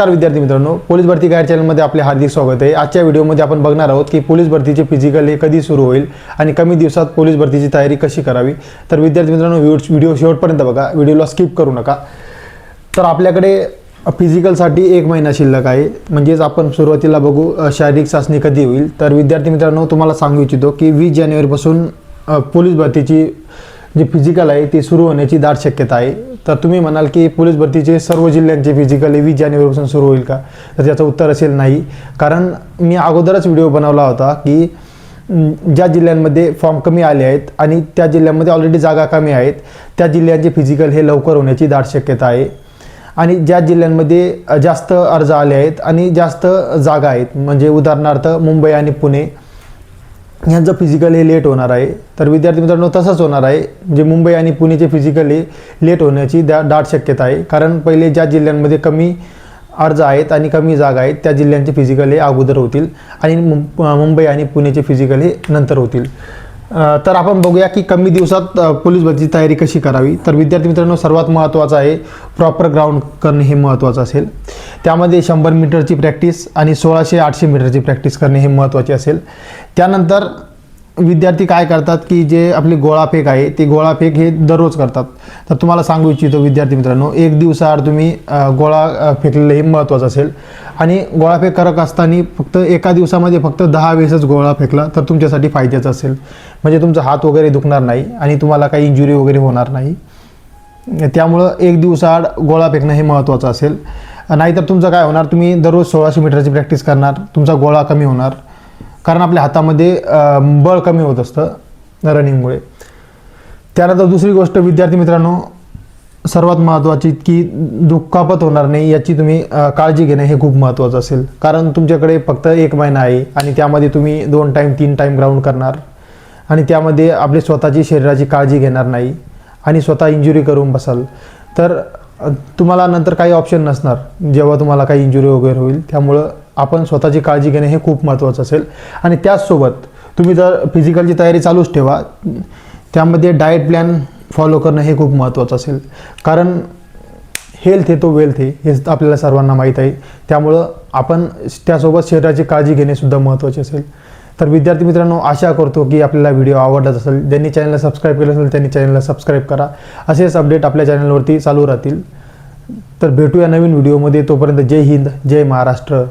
नमस्कार विद्यार्थी मित्रांनो, पोलीस भरती गाईड चॅनलमध्ये आपले हार्दिक स्वागत आहे। आजच्या व्हिडिओमध्ये आपण बघणार आहोत की पोलीस भरतीचे फिजिकल हे कधी सुरू होईल आणि कमी दिवसात पोलीस भरतीची तयारी कशी करावी। तर विद्यार्थी मित्रांनो, व्हिडिओ शेवटपर्यंत बघा, व्हिडिओला स्किप करू नका। तर आपल्याकडे फिजिकलसाठी 1 महिना शिल्लक आहे, म्हणजेच आपण सुरुवातीला बघू शारीरिक चाचणी कधी होईल। तर विद्यार्थी मित्रांनो, तुम्हाला सांगू इच्छितो की 20 जानेवारीपासून पोलीस भरतीची जी फिजिकल आहे ती सुरू होण्याची दाट शक्यता आहे। तर तुम्ही म्हणाल की पोलीस भरतीचे सर्व जिल्ह्यांचे फिजिकल 20 जानेवारीपासून सुरू होईल का? तर त्याचं उत्तर असेल नाही, कारण मी अगोदरच व्हिडिओ बनवला होता की ज्या जिल्ह्यांमध्ये फॉर्म कमी आले आहेत आणि त्या जिल्ह्यांमध्ये ऑलरेडी जागा कमी आहेत त्या जिल्ह्यांचे फिजिकल हे लवकर होण्याची दाट शक्यता आहे। आणि ज्या जिल्ह्यांमध्ये जास्त अर्ज आले आहेत आणि जास्त जागा आहेत, म्हणजे उदाहरणार्थ मुंबई आणि पुणे यांचं फिजिकल हे लेट होणार आहे। तर विद्यार्थी मित्रांनो, तसंच होणार आहे, म्हणजे मुंबई आणि पुणेचे फिजिकल हे लेट होण्याची दाट शक्यता आहे। कारण पहिले ज्या जिल्ह्यांमध्ये कमी अर्ज आहेत आणि कमी जागा आहेत त्या जिल्ह्यांचे फिजिकल हे अगोदर होतील आणि मुंबई आणि पुणेचे फिजिकल हे नंतर होतील। तर आपण बघूया की कमी दिवसात पोलीस भरतीची तयारी कशी करावी। तर विद्यार्थी मित्रांनो, सर्वात महत्त्वाचं आहे प्रॉपर ग्राउंड करणे, हे महत्त्वाचं असेल। त्यामध्ये 100 मीटरची प्रॅक्टिस आणि 1600-800 मीटरची प्रॅक्टिस करणे हे महत्त्वाचे असेल। त्यानंतर विद्यार्थी काय करतात की जे आपली गोळाफेक आहे ते गोळाफेक हे दररोज करतात। तर तुम्हाला सांगू इच्छितो विद्यार्थी मित्रांनो, 1 दिवसाआड तुम्ही गोळा फेकलेलं हे महत्त्वाचं असेल। आणि गोळाफेक करत असताना फक्त एका दिवसामध्ये फक्त 10 वेळेसच गोळा फेकला तर तुमच्यासाठी फायद्याचं असेल, म्हणजे तुमचा हात वगैरे दुखणार नाही आणि तुम्हाला काही इंजुरी वगैरे होणार नाही। त्यामुळं 1 दिवसाआड गोळा फेकणं हे महत्त्वाचं असेल। नाहीतर तुमचं काय होणार, तुम्ही दररोज 1600 मीटरची प्रॅक्टिस करणार, तुमचा गोळा कमी होणार, कारण आपल्या हातामध्ये बळ कमी होत असतं रनिंगमुळे। त्यानंतर दुसरी गोष्ट विद्यार्थी मित्रांनो, सर्वात महत्त्वाची की दुखापत होणार नाही याची तुम्ही काळजी घेणं हे खूप महत्त्वाचं असेल। कारण तुमच्याकडे फक्त 1 महिना आहे आणि त्यामध्ये तुम्ही 2 टाईम 3 टाईम ग्राउंड करणार आणि त्यामध्ये आपली स्वतःची शरीराची काळजी घेणार नाही आणि स्वतः इंजुरी करून बसाल, तर तुम्हाला नंतर काही ऑप्शन नसणार जेव्हा तुम्हाला काही इंजुरी वगैरे होईल। त्यामुळं आपण स्वतःची काळजी घेणे हे खूप महत्त्वाचं असेल। आणि त्याचसोबत तुम्ही जर फिजिकलची तयारी चालूच ठेवा, त्यामध्ये डाएट प्लॅन फॉलो करणं हे खूप महत्त्वाचं असेल। कारण हेल्थ हे तो वेल्थ आहे हे आपल्याला सर्वांना माहीत आहे। त्यामुळं आपण त्यासोबत शरीराची काळजी घेणे सुद्धा महत्त्वाचे असेल। तर विद्यार्थी मित्रांनो, आशा करतो की आपल्याला व्हिडिओ आवडलाच असेल। ज्यांनी चॅनलला सबस्क्राईब केलं असेल त्यांनी चॅनलला सबस्क्राईब करा, असेच अपडेट आपल्या चॅनलवरती चालू राहतील। तर भेटूया नवीन व्हिडिओमध्ये, तोपर्यंत जय हिंद, जय महाराष्ट्र।